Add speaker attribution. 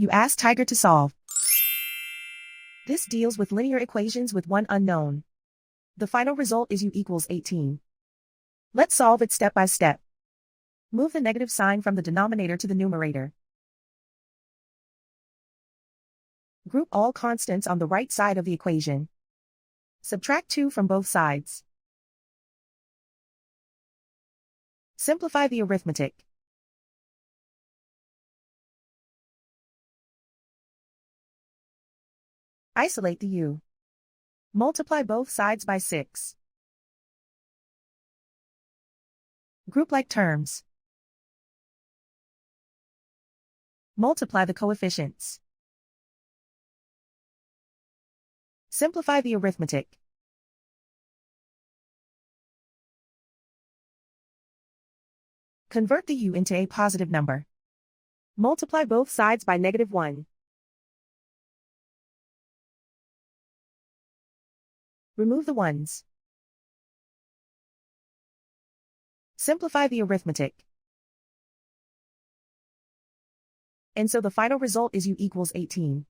Speaker 1: You ask Tiger to solve. This deals with linear equations with one unknown. The final result is u equals 18. Let's solve it step by step. Move the negative sign from the denominator to the numerator. Group all constants on the right side of the equation. Subtract 2 from both sides. Simplify the arithmetic. Isolate the u. Multiply both sides by 6. Group like terms. Multiply the coefficients. Simplify the arithmetic. Convert the u into a positive number. Multiply both sides by -1. Remove the ones. Simplify the arithmetic. And so the final result is u equals 18.